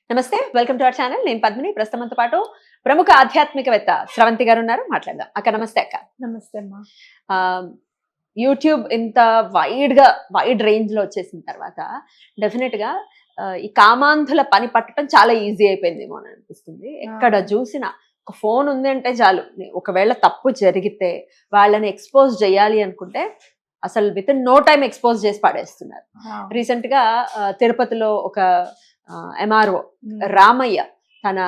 నమస్తే, welcome to our channel. నేను పద్మిని. ప్రస్తుతంతో పాటు ప్రముఖ ఆధ్యాత్మికవేత్త స్రవంతి గారు ఉన్నారు. మాట్లాడదాం. అక్క నమస్తే అక్క. నమస్తే అమ్మా. ఆహ్, యూట్యూబ్ ఇంత వైడ్ రేంజ్‌లో వచ్చేసిన తర్వాత డెఫినిట్‌గా ఈ కామాంధుల పని పట్టడం చాలా ఈజీ అయిపోయిందేమో అని అనిపిస్తుంది. ఎక్కడ చూసినా ఒక ఫోన్ ఉంది అంటే చాలు. ఒకవేళ తప్పు జరిగితే వాళ్ళని ఎక్స్‌పోజ్ చేయాలి అనుకుంటే అసలు వితిన్ నో టైమ్ ఎక్స్‌పోజ్ చేసి పడేస్తున్నారు. రీసెంట్‌గా తిరుపతిలో ఒక ఎంఆర్ఓ రామయ్య తన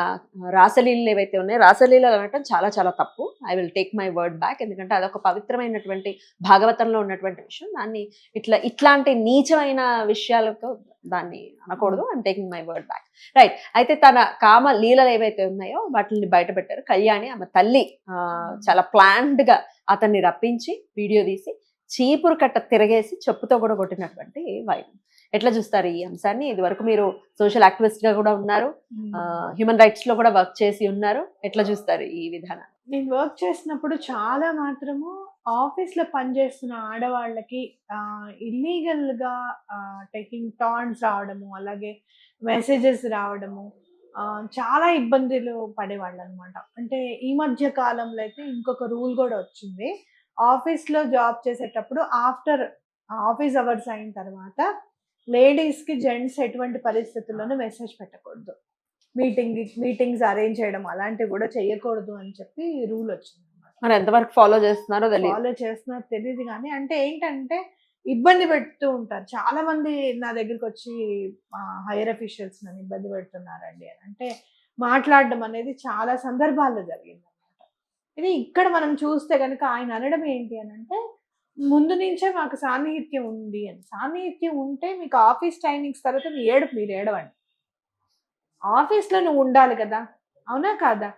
రాసలీలలు ఏవైతే ఉన్నాయో, రాసలీలలు అనటం చాలా చాలా తప్పు. I will take my word back. ఎందుకంటే అదొక పవిత్రమైనటువంటి భాగవతంలో ఉన్నటువంటి విషయం. దాన్ని ఇట్లాంటి నీచమైన విషయాలతో దాన్ని అనకూడదు. I'm taking my word back. Right. అయితే తన కామ లీలలు ఏవైతే ఉన్నాయో వాటిని బయట పెట్టారు. కళ్యాణి ఆమె తల్లి చాలా ప్లాన్డ్ గా అతన్ని రప్పించి వీడియో తీసి చీపురు కట్ట తిరగేసి చెప్పుతో కూడా కొట్టినటువంటి వైరం. ఎట్లా చూస్తారు ఈ అంశాన్ని? ఇది వరకు మీరు సోషల్ యాక్టివిస్ట్ గా కూడా ఉన్నారు, హ్యూమన్ రైట్స్ లో కూడా వర్క్ చేసి ఉన్నారు. ఎట్లా చూస్తారు ఈ విధానం? నేను వర్క్ చేసినప్పుడు చాలా మాత్రము ఆఫీస్ లో పనిచేస్తున్న ఆడవాళ్ళకి ఇల్లీగల్ గా టేకింగ్ టాన్స్ రావడము, అలాగే మెసేజెస్ రావడము, చాలా ఇబ్బందులు పడేవాళ్ళు అనమాట. అంటే ఈ మధ్య కాలంలో అయితే ఇంకొక రూల్ కూడా వచ్చింది. ఆఫీస్ లో జాబ్ చేసేటప్పుడు ఆఫ్టర్ ఆఫీస్ అవర్స్ అయిన తర్వాత లేడీస్ కి జెంట్స్ ఎటువంటి పరిస్థితుల్లోనూ మెసేజ్ పెట్టకూడదు. మీటింగ్స్ అరేంజ్ చేయడం అలాంటివి కూడా చేయకూడదు అని చెప్పి రూల్ వచ్చింది. మరి ఎంతవరకు ఫాలో చేస్తున్నారో ఫాలో చేస్తున్నారో తెలియదు కానీ, అంటే ఏంటంటే ఇబ్బంది పెడుతూ ఉంటారు. చాలా మంది నా దగ్గరికి వచ్చి హైయర్ అఫీషియల్స్ నన్ను ఇబ్బంది పెడుతున్నారండి అని అంటే మాట్లాడడం అనేది చాలా సందర్భాల్లో జరిగింది అనమాట. ఇది ఇక్కడ మనం చూస్తే కనుక ఆయన అనడం ఏంటి అని అంటే, ముందు నుంచే మాకు సాన్నిహిత్యం ఉంది అని. సాన్నిహిత్యం ఉంటే మీకు ఆఫీస్ టైమింగ్స్ తర్వాత మీరు ఏడవండి. ఆఫీస్లో నువ్వు ఉండాలి కదా, అవునా కాదా?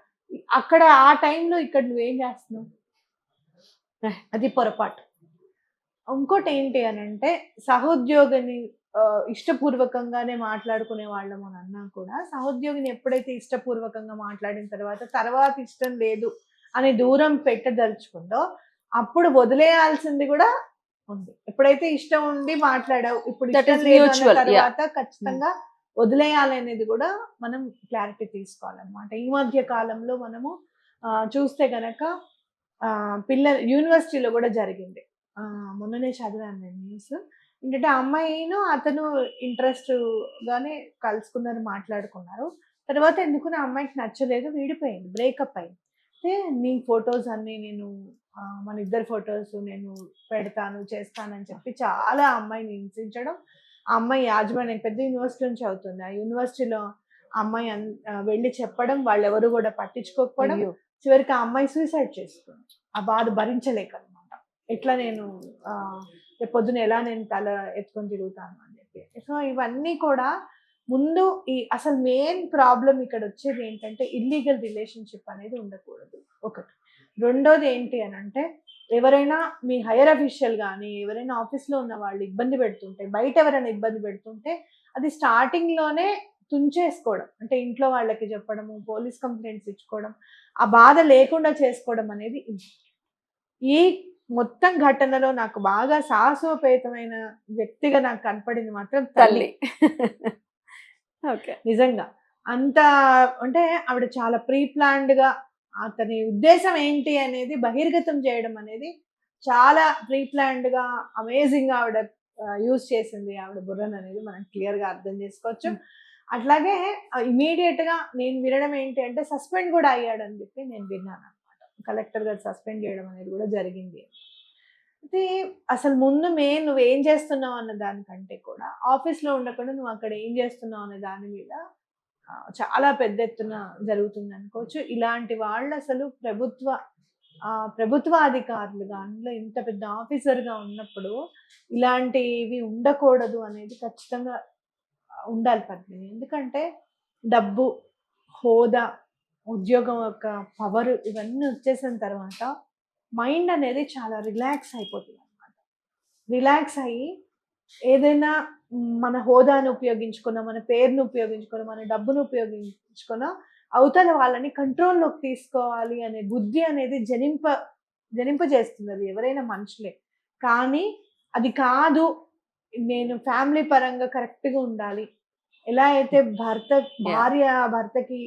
అక్కడ ఆ టైంలో ఇక్కడ నువ్వేం చేస్తున్నావు? అది పొరపాటు. ఇంకోటి ఏంటి అని అంటే, సహోద్యోగిని ఇష్టపూర్వకంగానే మాట్లాడుకునే వాళ్ళము అని అన్నా కూడా, సహోద్యోగిని ఎప్పుడైతే ఇష్టపూర్వకంగా మాట్లాడిన తర్వాత ఇష్టం లేదు అని దూరం పెట్టదలుచుకుందో అప్పుడు వదిలేయాల్సింది కూడా ఉంది. ఎప్పుడైతే ఇష్టం ఉండి మాట్లాడావు, ఇప్పుడు ఇష్టం లేదు అన్న తర్వాత ఖచ్చితంగా వదిలేయాలనేది కూడా మనం క్లారిటీ తీసుకోవాలన్నమాట. ఈ మధ్య కాలంలో మనము చూస్తే గనక పిల్లలు యూనివర్సిటీలో కూడా జరిగింది. మొన్ననే చదివాను నేను న్యూస్. ఏంటంటే అమ్మాయిను అతను ఇంట్రెస్ట్ గానే కలుసుకున్నారు, మాట్లాడుకున్నారు. తర్వాత ఎందుకు నా అమ్మాయికి నచ్చలేదు, విడిపోయింది, బ్రేకప్ అయింది. అయితే నీ ఫొటోస్ అన్ని నేను మన ఇద్దరు ఫొటోస్ నేను పెడతాను, చేస్తానని చెప్పి చాలా అమ్మాయిని హింసించడం. ఆ అమ్మాయి యాజమాన్యం పెద్ద యూనివర్సిటీ నుంచి అవుతుంది. ఆ యూనివర్సిటీలో అమ్మాయి వెళ్ళి చెప్పడం, వాళ్ళెవరు కూడా పట్టించుకోకపోవడం, చివరికి ఆ అమ్మాయి సూసైడ్ చేసుకుంది. ఆ బాధ భరించలేక అనమాట. ఎట్లా నేను పొద్దున ఎలా నేను తల ఎత్తుకొని తిరుగుతాను అని చెప్పి. సో ఇవన్నీ కూడా ముందు అసలు మెయిన్ ప్రాబ్లం ఇక్కడ వచ్చేది ఏంటంటే, ఇల్లీగల్ రిలేషన్షిప్ అనేది ఉండకూడదు ఒకటి. రెండోది ఏంటి అని అంటే, ఎవరైనా మీ హైయర్ అఫీషియల్ కానీ ఎవరైనా ఆఫీస్లో ఉన్న వాళ్ళు ఇబ్బంది పెడుతుంటే, బయట ఎవరైనా ఇబ్బంది పెడుతుంటే అది స్టార్టింగ్లోనే తుంచేసుకోవడం, అంటే ఇంట్లో వాళ్ళకి చెప్పడము, పోలీస్ కంప్లైంట్స్ ఇచ్చుకోవడం, ఆ బాధ లేకుండా చేసుకోవడం అనేది ఈ మొత్తం ఘటనలో నాకు బాగా సాహసోపేతమైన వ్యక్తిగా నాకు కనపడింది మాత్రం తల్లి. ఓకే, నిజంగా అంత అంటే ఆవిడ చాలా ప్రీ ప్లాన్డ్గా అతని ఉద్దేశం ఏంటి అనేది బహిర్గతం చేయడం అనేది చాలా ప్రీ ప్లాన్డ్గా అమేజింగ్గా ఆవిడ యూజ్ చేసింది ఆవిడ బుర్రను అనేది మనం క్లియర్గా అర్థం చేసుకోవచ్చు. అట్లాగే ఇమీడియట్గా నేను వినడం ఏంటి అంటే, సస్పెండ్ కూడా అయ్యాడని చెప్పి నేను విన్నాను అనమాట. కలెక్టర్ గారు సస్పెండ్ చేయడం అనేది కూడా జరిగింది. అయితే అసలు ముందు నువ్వు ఏం చేస్తున్నావు అన్న దానికంటే కూడా ఆఫీస్లో ఉండకుండా నువ్వు అక్కడ ఏం చేస్తున్నావు అనే దాని మీద చాలా పెద్ద ఎత్తున జరుగుతుంది అనుకోవచ్చు. ఇలాంటి వాళ్ళు అసలు ప్రభుత్వ అధికారులుగా, అందులో ఇంత పెద్ద ఆఫీసర్గా ఉన్నప్పుడు ఇలాంటివి ఉండకూడదు అనేది ఖచ్చితంగా ఉండాలి పద్మిని. ఎందుకంటే డబ్బు, హోదా, ఉద్యోగం యొక్క పవర్ ఇవన్నీ వచ్చేసిన తర్వాత మైండ్ అనేది చాలా రిలాక్స్ అయిపోతుంది అనమాట. రిలాక్స్ అయ్యి ఏదైనా మన హోదాను ఉపయోగించుకున్న, మన పేరును ఉపయోగించుకున్న, మన డబ్బును ఉపయోగించుకున్న అవతల వాళ్ళని కంట్రోల్లోకి తీసుకోవాలి అనే బుద్ధి అనేది జనింపజేస్తుంది అది ఎవరైనా మనుషులే. కానీ అది కాదు, నేను ఫ్యామిలీ పరంగా కరెక్ట్గా ఉండాలి, ఎలా అయితే భార్య భర్తకి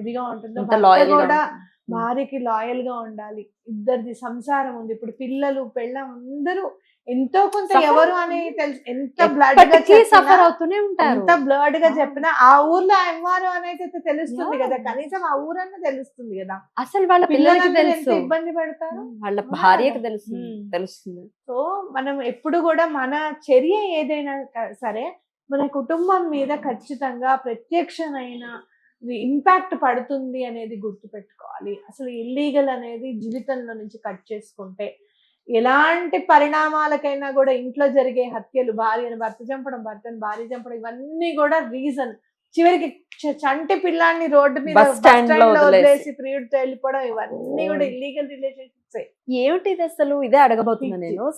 ఇదిగా ఉంటుందో ఇంత భర్త లాయల్ కూడా భార్యకి లాయల్ గా ఉండాలి. ఇద్దరిది సంసారం ఉంది. ఇప్పుడు పిల్లలు పెళ్ళం అందరూ ఎంతో కొంత Suffer ఎవరు అని తెలుసు. ఎంత బ్లడ్ గా సఫర్ చెప్పినా, అవుతూనే ఉంటారు. ఎంత బ్లడ్ గా ఆ. చెప్పినా ఆ ఊర్లో ఎవ్వరు అనేది అయితే తెలుస్తుంది Yeah. కదా, కనీసం ఆ ఊరన్నా తెలుస్తుంది కదా. అసలు వాళ్ళ పిల్లలకి పిల్లలందరూ ఎంత తెలుసు, ఇబ్బంది పడతారు. వాళ్ళ ఆ. భార్యకి తెలుసు, ఉమ్. తెలుస్తుంది. సో మనం ఎప్పుడు కూడా మన చర్య ఏదైనా సరే మన కుటుంబం మీద ఖచ్చితంగా ప్రత్యక్షమైన ఇంపాక్ట్ పడుతుంది అనేది గుర్తుపెట్టుకోవాలి. అసలు ఇల్లీగల్ అనేది జీవితంలో నుంచి కట్ చేసుకుంటే ఎలాంటి పరిణామాలకైనా కూడా ఇంట్లో జరిగే హత్యలు, భార్యను భర్త చంపడం, భర్తను భార్య చంపడం, ఇవన్నీ కూడా రీజన్. చివరికి చంటి పిల్లాన్ని రోడ్డు మీద బస్ స్టాండ్ లో వదిలేసి ప్రియుడితో వెళ్ళిపోవడం, ఇవన్నీ కూడా ఇల్లీగల్ రిలేషన్షిప్స్. ఏమిటిది అసలు? ఇదే అడగబోతున్నా నేను.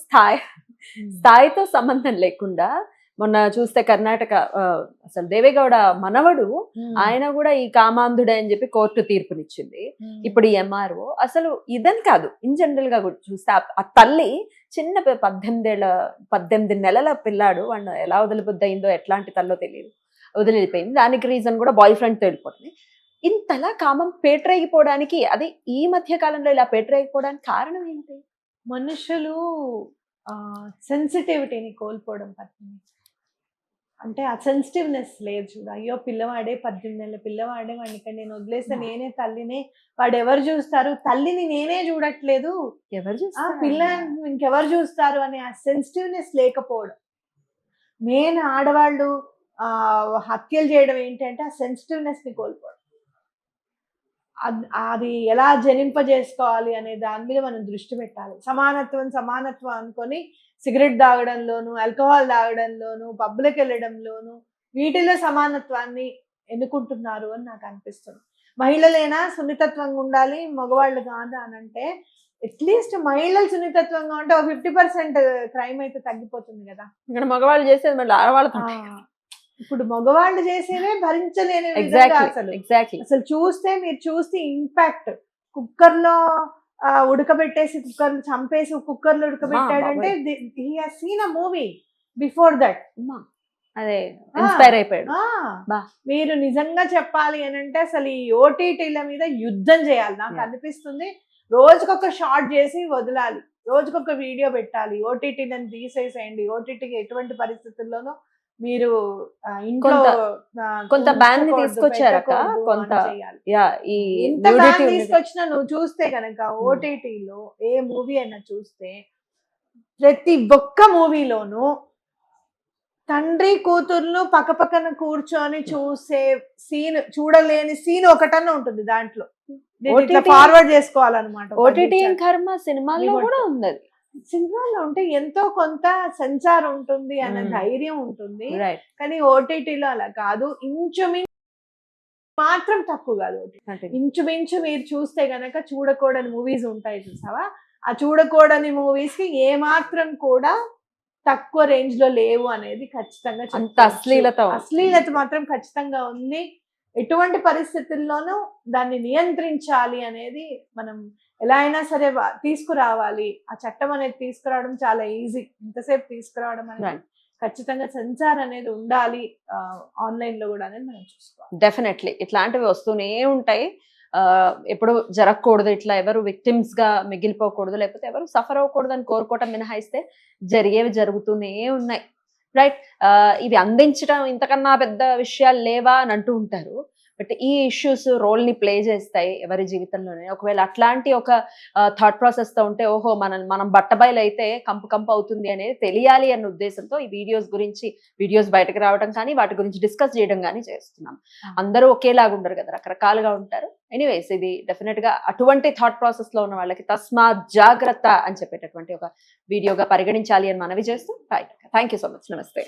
స్థాయితో సంబంధం లేకుండా మొన్న చూస్తే కర్ణాటక అసలు దేవేగౌడ మనవడు ఆయన కూడా ఈ కామాంధుడే అని చెప్పి కోర్టు తీర్పునిచ్చింది. ఇప్పుడు ఈ ఎంఆర్ఓ అసలు ఇదని కాదు, ఇన్ జనరల్ గా కూడా చూస్తే ఆ తల్లి చిన్న 18 నెలల పిల్లాడు వాడిని ఎలా వదిలిబుద్దయిందో, ఎట్లాంటి తల్లో తెలియదు, వదిలిపోయింది. దానికి రీజన్ కూడా బాయ్ ఫ్రెండ్ తో వెళ్ళిపోతుంది. ఇంతలా కామం పేటరేగిపోవడానికి, అది ఈ మధ్య కాలంలో ఇలా పేటరేగిపోవడానికి కారణం ఏంటి? మనుషులు సెన్సిటివిటీని కోల్పోవడం పడుతుంది. అంటే ఆ సెన్సిటివ్నెస్ లేదు చూడు. అయ్యో పిల్లవాడే 18 నెలల పిల్లవాడే, వాడిని నేను వదిలేస్తే నేనే తల్లినే, వాడు ఎవరు చూస్తారు, తల్లిని నేనే చూడట్లేదు, ఎవరు ఆ చూస్తారు? పిల్ల ఇంకెవరు చూస్తారు అనే ఆ సెన్సిటివ్నెస్ లేకపోవడం. మెయిన్ ఆడవాళ్ళు హత్యలు చేయడం ఏంటంటే ఆ సెన్సిటివ్నెస్ ని కోల్పోవడం. అది ఎలా జనింపజేసుకోవాలి అనే దాని మీద మనం దృష్టి పెట్టాలి. సమానత్వం అనుకొని సిగరెట్ తాగడంలోను, ఆల్కహాల్ తాగడంలోను, పబ్లకు వెళ్ళడంలోను, వీటిలో సమానత్వాన్ని ఎన్నుకుంటున్నారు అని నాకు అనిపిస్తుంది. మహిళలైనా సున్నితత్వంగా ఉండాలి, మగవాళ్ళు కాదా అని అంటే, అట్లీస్ట్ మహిళలు సున్నితత్వంగా ఉంటే 50% క్రైమ్ అయితే తగ్గిపోతుంది కదా. ఇక్కడ మగవాళ్ళు చేసేది మళ్ళీ ఆడవాళ్ళతో. ఇప్పుడు మగవాళ్ళు చేసేవే భరించలేని విధంగా ఎగ్జాక్ట్లీ, ఎగ్జాక్ట్లీ. అసలు మీరు చూస్తే ఇంపాక్ట్. కుక్కర్లో ఉడకబెట్టేసి, కుక్కర్లు చంపేసి కుక్కర్లో ఉడకబెట్టాడంటే he has seen a movie before that. అదే ఇన్స్పైర్ అయిపోయాడు. మీరు నిజంగా చెప్పాలి అని అంటే అసలు ఈ ఓటీటీల మీద యుద్ధం చేయాలి. నాకు అనిపిస్తుంది రోజుకొక షార్ట్ చేసి వదలాలి, రోజుకొక వీడియో పెట్టాలి. ఓటీటీలను తీసేసేయండి. ఓటీటీకి ఎటువంటి పరిస్థితుల్లోనూ మీరు ఇంట్లో కొంత బ్యాన్ తీసుకొచ్చారక, కొంత ఇంత బ్యాన్ తీసుకొచ్చినా నువ్వు చూస్తే కనుక ఓటీటీలో ఏ మూవీ అయినా చూస్తే ప్రతి ఒక్క మూవీలోనూ తండ్రి కూతుర్లు పక్కపక్కన కూర్చొని చూసే సీన్, చూడలేని సీన్ ఒకటన్నా ఉంటుంది దాంట్లో. ఫార్వర్డ్ చేసుకోవాలన్నమాట. ఓటీటీ కర్మ సినిమాల్లో కూడా ఉంది. సినిమాలో ఉంటే ఎంతో కొంత సెన్సార్ ఉంటుంది అన్న ధైర్యం ఉంటుంది, కానీ ఓటీటీలో అలా కాదు. ఇంచుమించు మాత్రం తక్కువ కాదు. ఇంచుమించు మీరు చూస్తే గనక చూడకూడని మూవీస్ ఉంటాయి చూసావా, ఆ చూడకూడని మూవీస్ కి ఏ మాత్రం కూడా తక్కువ రేంజ్ లో లేవు అనేది ఖచ్చితంగా. అశ్లీలత మాత్రం ఖచ్చితంగా ఉంది. ఎటువంటి పరిస్థితుల్లోనూ దాన్ని నియంత్రించాలి అనేది మనం ఎలా అయినా సరే తీసుకురావాలి. ఆ చట్టం అనేది తీసుకురావడం చాలా ఈజీ, ఎంతసేపు తీసుకురావడం అనేది. ఖచ్చితంగా సెన్సార్ అనేది ఉండాలి ఆన్లైన్ లో కూడా అనేది మనం చూసుకోవాలి. డెఫినెట్లీ ఇట్లాంటివి వస్తూనే ఉంటాయి. ఎప్పుడు జరగకూడదు, ఇట్లా ఎవరు విక్టిమ్స్ గా మిగిలిపోకూడదు, లేకపోతే ఎవరు సఫర్ అవ్వకూడదు అని కోరుకోవటం మినహాయిస్తే జరిగేవి జరుగుతూనే ఉన్నాయి. రైట్. ఇవి అందించడం ఇంతకన్నా పెద్ద విషయాలు లేవా అని అంటూ ఉంటారు. బట్ ఈ ఇష్యూస్ రోల్ ని ప్లే చేస్తాయి ఎవరి జీవితంలోనే. ఒకవేళ అట్లాంటి ఒక థాట్ ప్రాసెస్ తో ఉంటే, ఓహో మనం బట్టబయలు అయితే కంపు అవుతుంది అనేది తెలియాలి అన్న ఉద్దేశంతో ఈ వీడియోస్ బయటకు రావడం కానీ, వాటి గురించి డిస్కస్ చేయడం కానీ చేస్తున్నాం. అందరూ ఒకేలాగా ఉండరు కదా, రకరకాలుగా ఉంటారు. ఎనీవేస్, ఇది డెఫినెట్ గా అటువంటి థాట్ ప్రాసెస్ లో ఉన్న వాళ్ళకి తస్మాత్ జాగ్రత్త అని చెప్పేటటువంటి ఒక వీడియోగా పరిగణించాలి అని మనవి చేస్తూ, థ్యాంక్ యూ సో మచ్. నమస్తే.